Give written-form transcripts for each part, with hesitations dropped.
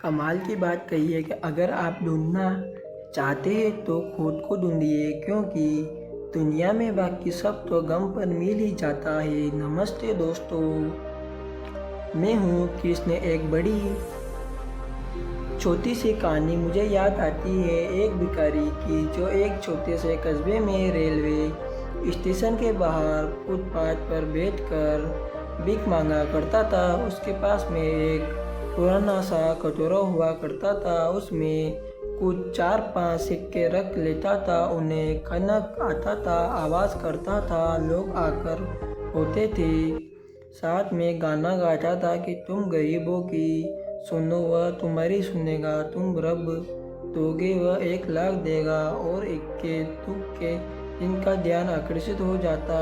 कमाल की बात कही है कि अगर आप ढूंढना चाहते हैं तो खुद को ढूंढिए, क्योंकि दुनिया में बाकी सब तो गम पर मिल ही जाता है। नमस्ते दोस्तों, मैं हूँ कृष्ण। एक बड़ी छोटी सी कहानी मुझे याद आती है एक भिखारी की, जो एक छोटे से कस्बे में रेलवे स्टेशन के बाहर फुटपाथ पर बैठकर भीख मांगा करता था। उसके पास में एक पुराना सा कटोरा हुआ करता था, उसमें कुछ 4-5 सिक्के रख लेता था। उन्हें खनक आता था, आवाज़ करता था, लोग आकर होते थे। साथ में गाना गाता था कि तुम गरीबों की सुनो वह तुम्हारी सुनेगा, तुम रब दोगे वह 1 लाख देगा। और इक्के दुक्के जिनका ध्यान आकर्षित हो जाता,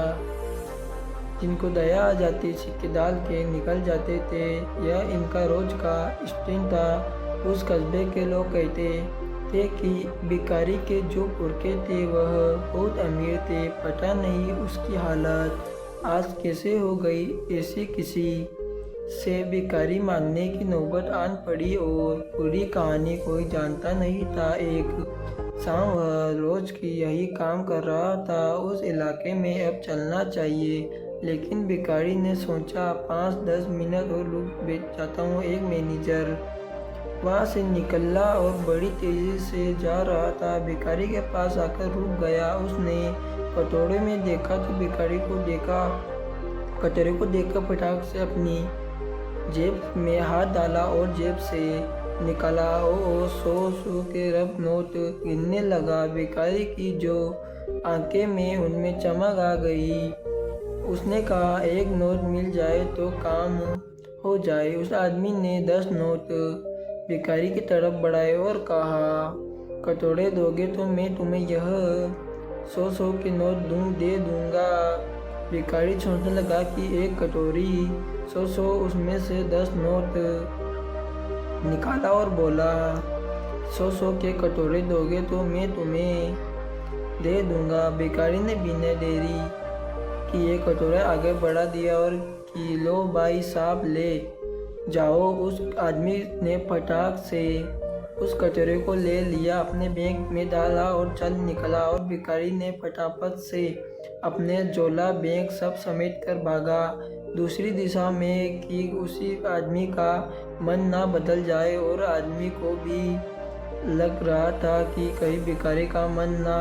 जिनको दया आ जाती, सिक्के डाल के निकल जाते थे। यह इनका रोज का स्टैंड था। उस कस्बे के लोग कहते थे कि भिखारी के जो पुरखे थे वह बहुत अमीर थे। पता नहीं उसकी हालत आज कैसे हो गई, ऐसी किसी से भिखारी मांगने की नौबत आन पड़ी और पूरी कहानी कोई जानता नहीं था। एक शाम वह रोज की यही काम कर रहा था। उस इलाके में अब चलना चाहिए, लेकिन भिखारी ने सोचा 5-10 मिनट और रुक बैठ जाता हूँ। एक मैनेजर वहाँ से निकला और बड़ी तेज़ी से जा रहा था। भिखारी के पास आकर रुक गया। उसने कटोरे में देखा तो भिखारी को देखा। कटोरे को देखकर फटाक से अपनी जेब में हाथ डाला और जेब से निकाला और 100 के रफ नोट गिनने लगा। भिखारी की जो आंखें में उनमें चमक आ गई। उसने कहा, 1 नोट मिल जाए तो काम हो जाए। उस आदमी ने 10 नोट भिखारी की तरफ बढ़ाए और कहा, कटोरे दोगे तो मैं तुम्हें यह 100 के नोट दे दूंगा। भिखारी सोचने लगा कि एक कटोरी 100, उसमें से 10 नोट निकाला और बोला, 100 के कटोरे दोगे तो मैं तुम्हें दे दूंगा। भिखारी ने बिना देरी किए कटोरा आगे बढ़ा दिया और कि लो भाई साहब ले जाओ। उस आदमी ने फटाक से उस कटोरे को ले लिया, अपने बैग में डाला और चल निकला। और भिखारी ने फटाफट से अपने झोला बैग सब समेट कर भागा दूसरी दिशा में कि उसी आदमी का मन ना बदल जाए। और आदमी को भी लग रहा था कि कहीं भिखारी का मन ना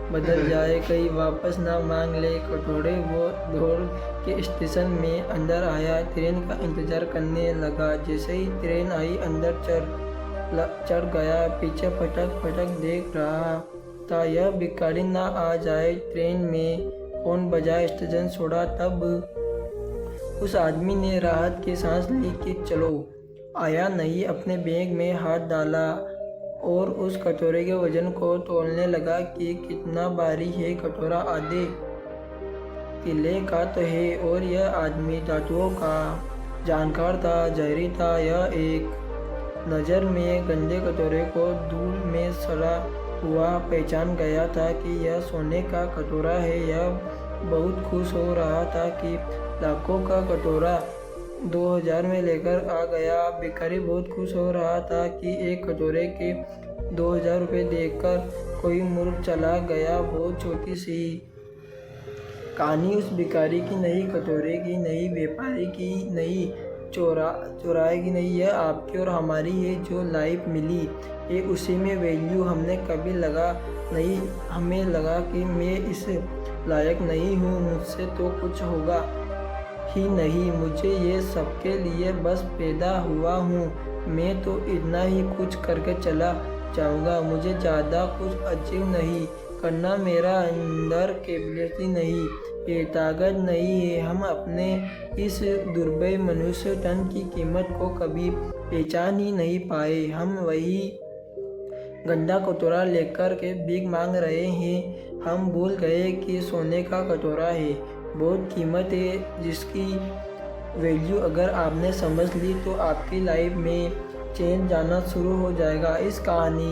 बदल जाए, कहीं वापस ना मांग ले कटोरे। वो दौड़ के स्टेशन में अंदर आया, ट्रेन का इंतज़ार करने लगा। जैसे ही ट्रेन आई अंदर चढ़ गया। पीछे फटक फटक देख रहा था, यह भिखारी ना आ जाए। ट्रेन में फोन बजा, स्टेशन छोड़ा। तब उस आदमी ने राहत की सांस ली कि चलो आया नहीं। अपने बैग में हाथ डाला और उस कटोरे के वजन को तोलने लगा कि कितना भारी है। कटोरा आधे किले का तो है और यह आदमी धातुओं का जानकार था, जहरी था। यह एक नज़र में गंदे कटोरे को धूल में सड़ा हुआ पहचान गया था कि यह सोने का कटोरा है। यह बहुत खुश हो रहा था कि लाखों का कटोरा 2000 में लेकर आ गया। भिखारी बहुत खुश हो रहा था कि एक कटोरे के 2000 रुपये देकर कोई मूर्ख चला गया। बहुत छोटी सी कहानी उस भिखारी की नहीं, कटोरे की नहीं, व्यापारी की नहीं, चौराहे की नहीं। यह आपकी और हमारी है जो लाइफ मिली ये उसी में वैल्यू हमने कभी लगा नहीं। हमें लगा कि मैं इस लायक नहीं हूँ, मुझसे तो कुछ होगा ही नहीं, मुझे ये सबके लिए बस पैदा हुआ हूँ, मैं तो इतना ही कुछ करके चला जाऊँगा, मुझे ज़्यादा कुछ अचीव नहीं करना, मेरा अंदर कैपेबिलिटी नहीं, ये ताकत नहीं है। हम अपने इस दुर्बल मनुष्य तन की कीमत को कभी पहचान ही नहीं पाए। हम वही गंदा कटोरा लेकर के भीख मांग रहे हैं। हम भूल गए कि सोने का कटोरा है, बहुत कीमत है, जिसकी वैल्यू अगर आपने समझ ली तो आपकी लाइफ में चेंज जाना शुरू हो जाएगा। इस कहानी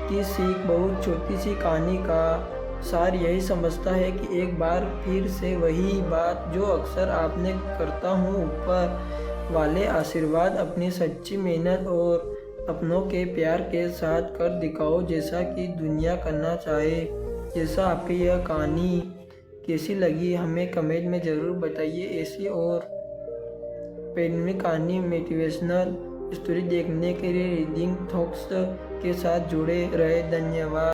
की सीख, बहुत छोटी सी कहानी का सार यही समझता है कि एक बार फिर से वही बात जो अक्सर आपने करता हूँ, ऊपर वाले आशीर्वाद अपनी सच्ची मेहनत और अपनों के प्यार के साथ कर दिखाओ जैसा कि दुनिया करना चाहे। जैसा आपकी यह कहानी कैसी लगी हमें कमेंट में ज़रूर बताइए। ऐसी और प्रेरणात्मक कहानी मोटिवेशनल स्टोरी देखने के लिए रीडिंग थॉट्स के साथ जुड़े रहे। धन्यवाद।